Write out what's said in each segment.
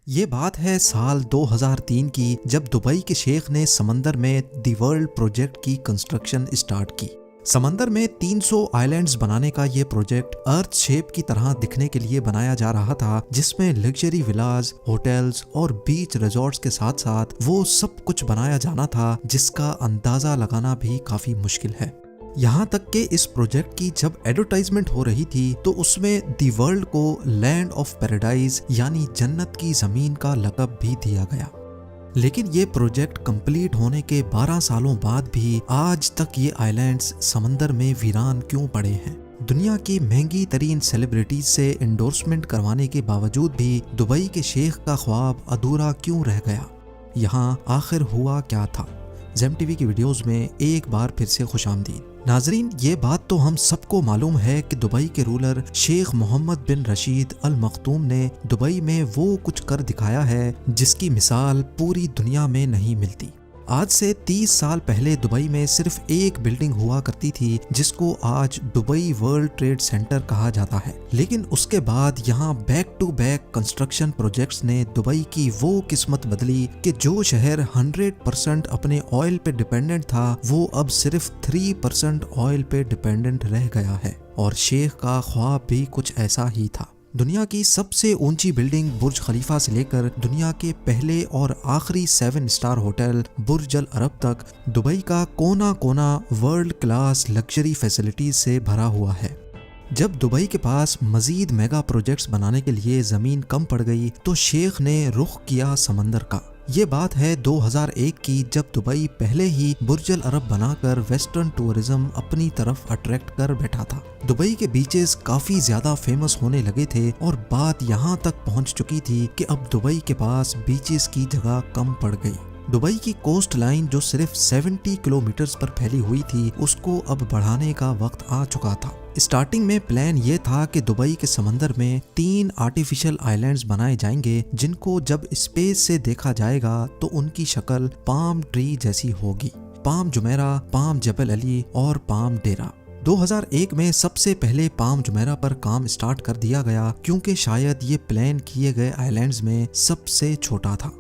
ये बात है साल 2003 की, जब दुबई के शेख ने समंदर में दी वर्ल्ड प्रोजेक्ट की कंस्ट्रक्शन स्टार्ट की। समंदर में 300 आइलैंड्स बनाने का ये प्रोजेक्ट अर्थ शेप की तरह दिखने के लिए बनाया जा रहा था, जिसमें लग्जरी विलास, होटल्स और बीच रिजॉर्ट्स के साथ साथ वो सब कुछ बनाया जाना था जिसका अंदाजा लगाना भी काफी मुश्किल है। यहाँ तक कि इस प्रोजेक्ट की जब एडवर्टाइजमेंट हो रही थी तो उसमें दी वर्ल्ड को लैंड ऑफ पैराडाइज यानी जन्नत की जमीन का लक़ब भी दिया गया। लेकिन ये प्रोजेक्ट कंप्लीट होने के 12 सालों बाद भी आज तक ये आइलैंड्स समंदर में वीरान क्यों पड़े हैं? दुनिया की महंगी तरीन सेलिब्रिटीज से एंडोर्समेंट करवाने के बावजूद भी दुबई के शेख का ख्वाब अधूरा क्यों रह गया? यहाँ आखिर हुआ क्या था? ज़ेम टीवी की वीडियोस में एक बार फिर से खुशामदीद। नाजरीन, ये बात तो हम सबको मालूम है कि दुबई के रूलर शेख मोहम्मद बिन रशीद अल मखतूम ने दुबई में वो कुछ कर दिखाया है जिसकी मिसाल पूरी दुनिया में नहीं मिलती। आज से 30 साल पहले दुबई में सिर्फ एक बिल्डिंग हुआ करती थी जिसको आज दुबई वर्ल्ड ट्रेड सेंटर कहा जाता है। लेकिन उसके बाद यहाँ back to back construction projects ने दुबई की वो किस्मत बदली कि जो शहर 100% अपने ऑयल पे डिपेंडेंट था वो अब सिर्फ 3% ऑयल पे डिपेंडेंट रह गया है। और शेख का ख्वाब भी कुछ ऐसा ही था। दुनिया की सबसे ऊंची बिल्डिंग बुर्ज खलीफा से लेकर दुनिया के पहले और आखिरी 7 स्टार होटल बुर्ज अल अरब तक दुबई का कोना कोना वर्ल्ड क्लास लग्जरी फैसिलिटीज से भरा हुआ है। जब दुबई के पास मजीद मेगा प्रोजेक्ट्स बनाने के लिए जमीन कम पड़ गई तो शेख ने रुख किया समंदर का। ये बात है 2001 की, जब दुबई पहले ही बुर्ज अल अरब बनाकर वेस्टर्न टूरिज्म अपनी तरफ अट्रैक्ट कर बैठा था। दुबई के बीचेस काफी ज्यादा फेमस होने लगे थे और बात यहाँ तक पहुँच चुकी थी कि अब दुबई के पास बीचेस की जगह कम पड़ गई। दुबई की कोस्ट लाइन जो सिर्फ 70 किलोमीटर पर फैली हुई थी उसको अब बढ़ाने का वक्त आ चुका था। स्टार्टिंग में प्लान ये था कि दुबई के समंदर में 3 आर्टिफिशियल आइलैंड्स बनाए जाएंगे जिनको जब स्पेस से देखा जाएगा तो उनकी शक्ल पाम ट्री जैसी होगी। पाम जुमेरा, पाम जबल अली और पाम डेरा। 2001 में सबसे पहले पाम जुमेरा पर काम स्टार्ट कर दिया गया क्योंकि शायद ये प्लान किए गए आइलैंड्स में सबसे छोटा था।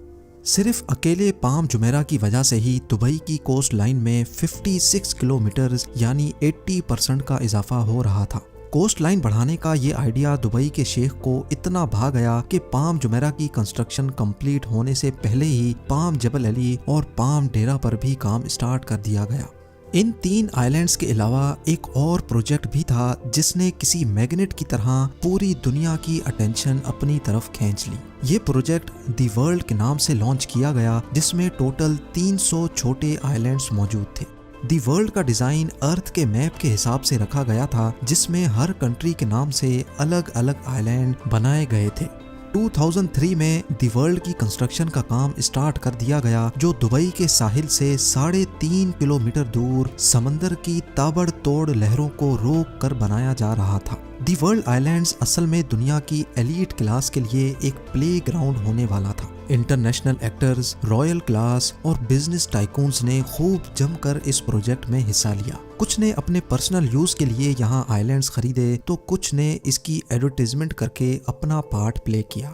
सिर्फ अकेले पाम जुमेरा की वजह से ही दुबई की कोस्ट लाइन में 56 किलोमीटर यानी 80% का इजाफा हो रहा था। कोस्ट लाइन बढ़ाने का ये आइडिया दुबई के शेख को इतना भा गया कि पाम जुमेरा की कंस्ट्रक्शन कंप्लीट होने से पहले ही पाम जबल अली और पाम डेरा पर भी काम स्टार्ट कर दिया गया। इन 3 आइलैंड्स के अलावा एक और प्रोजेक्ट भी था जिसने किसी मैग्नेट की तरह पूरी दुनिया की अटेंशन अपनी तरफ खींच ली। ये प्रोजेक्ट दी वर्ल्ड के नाम से लॉन्च किया गया जिसमें टोटल 300 छोटे आइलैंड्स मौजूद थे। दी वर्ल्ड का डिजाइन अर्थ के मैप के हिसाब से रखा गया था जिसमें हर कंट्री के नाम से अलग अलग आइलैंड बनाए गए थे। 2003 में दी वर्ल्ड की कंस्ट्रक्शन का काम स्टार्ट कर दिया गया जो दुबई के साहिल से 3.5 किलोमीटर दूर समंदर की ताबड़तोड़ लहरों को रोक कर बनाया जा रहा था। दी वर्ल्ड आइलैंड्स असल में दुनिया की एलीट क्लास के लिए एक प्ले ग्राउंड होने वाला था। इंटरनेशनल एक्टर्स, रॉयल क्लास और बिजनेस टाइकून्स ने खूब जमकर इस प्रोजेक्ट में हिस्सा लिया। कुछ ने अपने पर्सनल यूज के लिए यहाँ आइलैंड्स खरीदे तो कुछ ने इसकी एडवर्टाइजमेंट करके अपना पार्ट प्ले किया।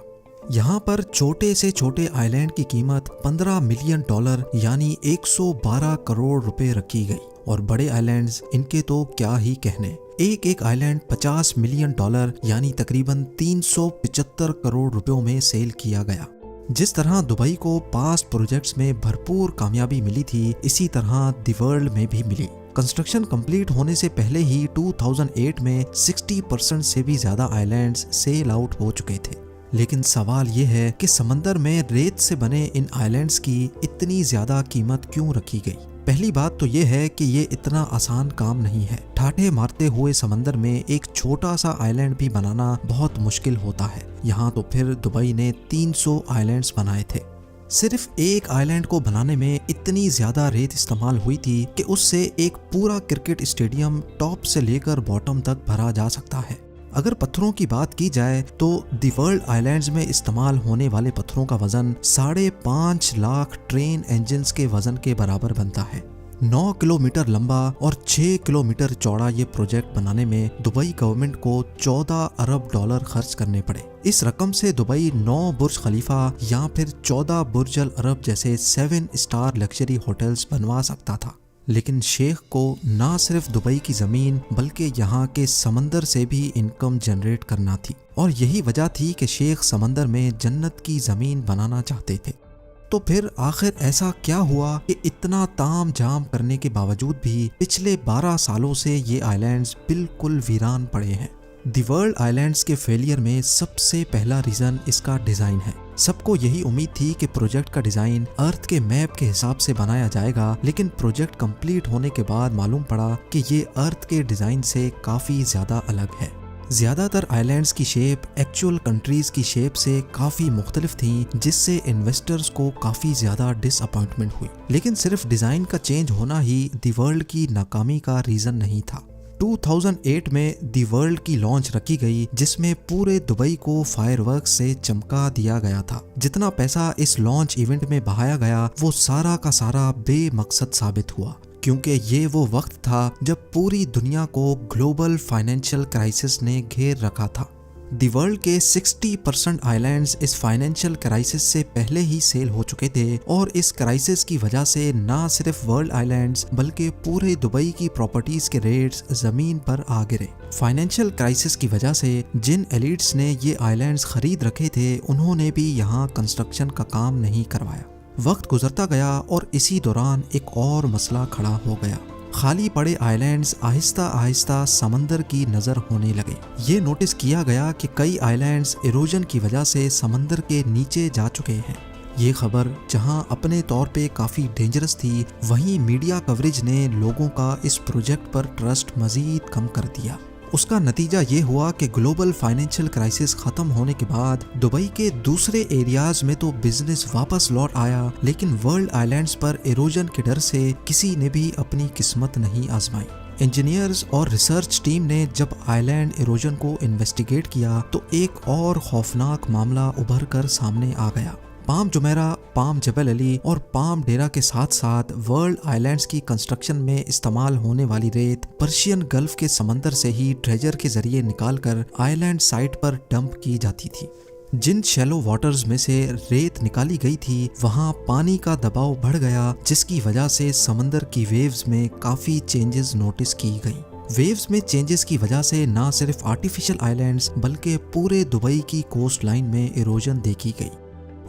यहाँ पर छोटे से छोटे आइलैंड की कीमत $15 मिलियन यानी 112 करोड़ रुपए रखी गई और बड़े आइलैंड्स इनके तो क्या ही कहने। एक आइलैंड $50 मिलियन यानी तकरीबन 375 करोड़ रुपयों में सेल किया गया। जिस तरह दुबई को पास्ट प्रोजेक्ट्स में भरपूर कामयाबी मिली थी इसी तरह दी वर्ल्ड में भी मिली। कंस्ट्रक्शन कंप्लीट होने से पहले ही 2008 में 60% से भी ज्यादा आइलैंड्स सेल आउट हो चुके थे। लेकिन सवाल ये है कि समंदर में रेत से बने इन आइलैंड्स की इतनी ज्यादा कीमत क्यों रखी गई? पहली बात तो ये है कि ये इतना आसान काम नहीं है। ठाठे मारते हुए समंदर में एक छोटा सा आइलैंड भी बनाना बहुत मुश्किल होता है। यहाँ तो फिर दुबई ने 300 आइलैंड्स बनाए थे। सिर्फ एक आइलैंड को बनाने में इतनी ज्यादा रेत इस्तेमाल हुई थी कि उससे एक पूरा क्रिकेट स्टेडियम टॉप से लेकर बॉटम तक भरा जा सकता है। अगर पत्थरों की बात की जाए तो दी वर्ल्ड आइलैंड्स में इस्तेमाल होने वाले पत्थरों का वजन 5.5 लाख ट्रेन इंजन्स के वजन के बराबर बनता है। 9 किलोमीटर लंबा और 6 किलोमीटर चौड़ा ये प्रोजेक्ट बनाने में दुबई गवर्नमेंट को 14 अरब डॉलर खर्च करने पड़े। इस रकम से दुबई 9 बुर्ज खलीफा या फिर 14 बुर्ज अल अरब जैसे 7 स्टार लग्जरी होटल्स बनवा सकता था। लेकिन शेख को ना सिर्फ दुबई की जमीन बल्कि यहाँ के समंदर से भी इनकम जनरेट करना थी, और यही वजह थी कि शेख समंदर में जन्नत की जमीन बनाना चाहते थे। तो फिर आखिर ऐसा क्या हुआ कि इतना ताम झाम करने के बावजूद भी पिछले 12 सालों से ये आइलैंड्स बिल्कुल वीरान पड़े हैं। दी वर्ल्ड आइलैंड्स के फेलियर में सबसे पहला रीजन इसका डिजाइन है। सबको यही उम्मीद थी कि प्रोजेक्ट का डिजाइन अर्थ के मैप के हिसाब से बनाया जाएगा, लेकिन प्रोजेक्ट कंप्लीट होने के बाद मालूम पड़ा कि ये अर्थ के डिजाइन से काफी ज्यादा अलग है। ज्यादातर आइलैंड्स की शेप एक्चुअल कंट्रीज की शेप से काफी मुख्तलिफ थी, जिससे इन्वेस्टर्स को काफी ज्यादा डिसअपॉइंटमेंट हुई। लेकिन सिर्फ डिजाइन का चेंज होना ही दी वर्ल्ड की नाकामी का रीजन नहीं था। 2008 में दी वर्ल्ड की लॉन्च रखी गई, जिसमें पूरे दुबई को फायरवर्क्स से चमका दिया गया था। जितना पैसा इस लॉन्च इवेंट में बहाया गया वो सारा का सारा बेमकसद साबित हुआ, क्योंकि ये वो वक्त था जब पूरी दुनिया को ग्लोबल फाइनेंशियल क्राइसिस ने घेर रखा था। दी वर्ल्ड के 60% आइलैंड्स इस फाइनेंशियल क्राइसिस से पहले ही सेल हो चुके थे, और इस क्राइसिस की वजह से ना सिर्फ वर्ल्ड आइलैंड्स बल्कि पूरे दुबई की प्रॉपर्टीज के रेट्स जमीन पर आ गिरे। फाइनेंशियल क्राइसिस की वजह से जिन एलिट्स ने ये आइलैंड्स खरीद रखे थे उन्होंने भी यहाँ कंस्ट्रक्शन का काम नहीं करवाया। वक्त गुजरता गया और इसी दौरान एक और मसला खड़ा हो गया। खाली पड़े आइलैंड्स आहिस्ता आहिस्ता समंदर की नजर होने लगे। ये नोटिस किया गया कि कई आइलैंड्स इरोजन की वजह से समंदर के नीचे जा चुके हैं। ये खबर जहां अपने तौर पे काफी डेंजरस थी, वहीं मीडिया कवरेज ने लोगों का इस प्रोजेक्ट पर ट्रस्ट मजीद कम कर दिया। उसका नतीजा ये हुआ कि ग्लोबल फाइनेंशियल क्राइसिस खत्म होने के बाद दुबई के दूसरे एरियाज में तो बिजनेस वापस लौट आया, लेकिन वर्ल्ड आइलैंड्स पर इरोजन के डर से किसी ने भी अपनी किस्मत नहीं आजमाई। इंजीनियर्स और रिसर्च टीम ने जब आइलैंड इरोजन को इन्वेस्टिगेट किया तो एक और खौफनाक मामला उभर कर सामने आ गया। पाम जुमेरा, पाम जबल अली और पाम डेरा के साथ साथ वर्ल्ड आइलैंड्स की कंस्ट्रक्शन में इस्तेमाल होने वाली रेत पर्शियन गल्फ के समंदर से ही ट्रेजर के जरिए निकालकर आइलैंड साइट पर डंप की जाती थी। जिन शैलो वाटर्स में से रेत निकाली गई थी वहां पानी का दबाव बढ़ गया, जिसकी वजह से समंदर की वेव्स में काफी चेंजेस नोटिस की गई। वेव्स में चेंजेस की वजह से ना सिर्फ आर्टिफिशियल आइलैंड्स बल्कि पूरे दुबई की कोस्ट लाइन में इरोजन देखी गई।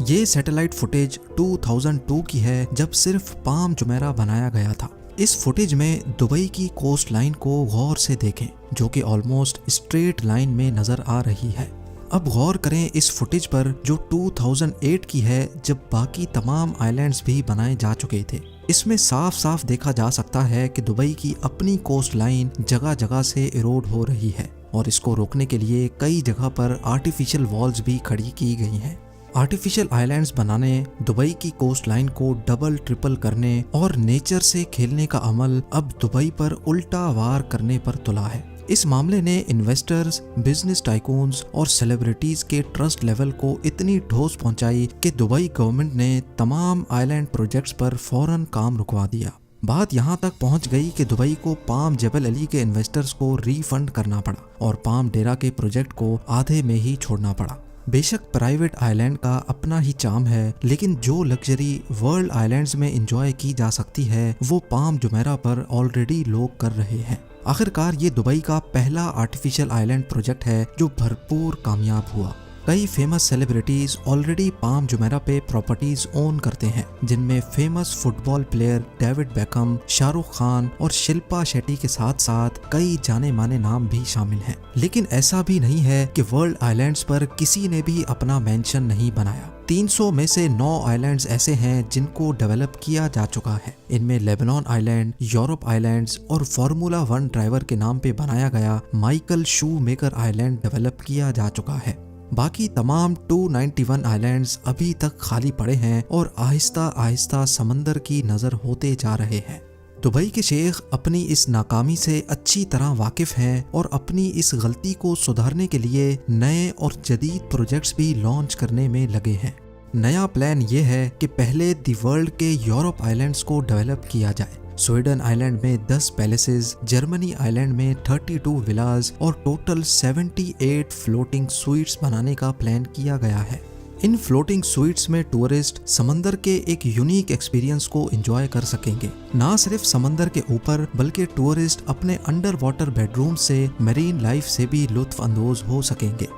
ये सैटेलाइट फुटेज 2002 की है, जब सिर्फ पाम जुमेरा बनाया गया था। इस फुटेज में दुबई की कोस्ट लाइन को गौर से देखें, जो कि ऑलमोस्ट स्ट्रेट लाइन में नजर आ रही है। अब गौर करें इस फुटेज पर जो 2008 की है, जब बाकी तमाम आइलैंड्स भी बनाए जा चुके थे। इसमें साफ साफ देखा जा सकता है कि दुबई की अपनी कोस्ट लाइन जगह जगह से इरोड हो रही है, और इसको रोकने के लिए कई जगह पर आर्टिफिशियल वॉल्स भी खड़ी की गई हैं। आर्टिफिशियल आइलैंड्स बनाने, दुबई की कोस्ट लाइन को डबल ट्रिपल करने और नेचर से खेलने का अमल अब दुबई पर उल्टा वार करने पर तुला है। इस मामले ने इन्वेस्टर्स, बिजनेस टाइकून्स और सेलिब्रिटीज के ट्रस्ट लेवल को इतनी ठोस पहुंचाई कि दुबई गवर्नमेंट ने तमाम आइलैंड प्रोजेक्ट्स पर फौरन काम रुकवा दिया। बात यहाँ तक पहुँच गई कि दुबई को पाम जबल अली के इन्वेस्टर्स को रिफंड करना पड़ा और पाम डेरा के प्रोजेक्ट को आधे में ही छोड़ना पड़ा। बेशक प्राइवेट आइलैंड का अपना ही चार्म है, लेकिन जो लग्जरी वर्ल्ड आइलैंड्स में एंजॉय की जा सकती है वो पाम जुमेरा पर ऑलरेडी लोग कर रहे हैं। आखिरकार ये दुबई का पहला आर्टिफिशियल आइलैंड प्रोजेक्ट है जो भरपूर कामयाब हुआ। कई famous celebrities already palm Jumeirah पे प्रॉपर्टीज ओन करते हैं, जिनमें famous football player David Beckham, Shahrukh Khan और शिल्पा शेट्टी के साथ साथ कई जाने माने नाम भी शामिल हैं। लेकिन ऐसा भी नहीं है कि वर्ल्ड आइलैंड्स पर किसी ने भी अपना मेंशन नहीं बनाया। 300 में से 9 आइलैंड्स ऐसे हैं जिनको डेवलप किया जा चुका है। इनमें लेबनान आइलैंड, यूरोप आइलैंड्स और फार्मूला 1 ड्राइवर के नाम पे बनाया गया माइकल शू मेकर आइलैंड डेवलप किया जा चुका है। बाकी तमाम 291 आइलैंड्स अभी तक खाली पड़े हैं और आहिस्ता आहिस्ता समंदर की नजर होते जा रहे हैं। दुबई के शेख अपनी इस नाकामी से अच्छी तरह वाकिफ हैं और अपनी इस गलती को सुधारने के लिए नए और जदीद प्रोजेक्ट्स भी लॉन्च करने में लगे हैं। नया प्लान ये है कि पहले दी वर्ल्ड के यूरोप आइलैंड्स को डेवलप किया जाए। स्वीडन आइलैंड में 10 पैलेसेस, जर्मनी आइलैंड में 32 विलास और टोटल 78 फ्लोटिंग स्वीट्स बनाने का प्लान किया गया है। इन फ्लोटिंग स्वीट्स में टूरिस्ट समंदर के एक यूनिक एक्सपीरियंस को एंजॉय कर सकेंगे। ना सिर्फ समंदर के ऊपर बल्कि टूरिस्ट अपने अंडर वाटर बेडरूम से मरीन लाइफ से भी लुत्फ अंदोज हो सकेंगे।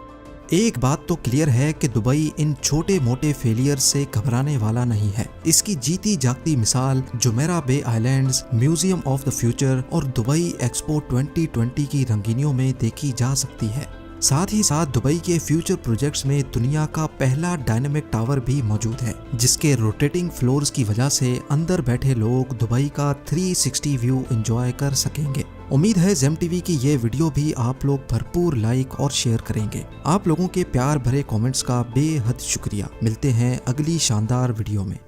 एक बात तो क्लियर है कि दुबई इन छोटे मोटे फेलियर से घबराने वाला नहीं है। इसकी जीती जागती मिसाल Jumeirah Bay Islands, museum of the future और दुबई एक्सपो 2020 की रंगीनियों में देखी जा सकती है। साथ ही साथ दुबई के फ्यूचर प्रोजेक्ट्स में दुनिया का पहला डायनेमिक टावर भी मौजूद है, जिसके रोटेटिंग फ्लोर्स की वजह से अंदर बैठे लोग दुबई का 360 व्यू एंजॉय कर सकेंगे। उम्मीद है जेम टीवी की ये वीडियो भी आप लोग भरपूर लाइक और शेयर करेंगे। आप लोगों के प्यार भरे कमेंट्स का बेहद शुक्रिया। मिलते हैं अगली शानदार वीडियो में।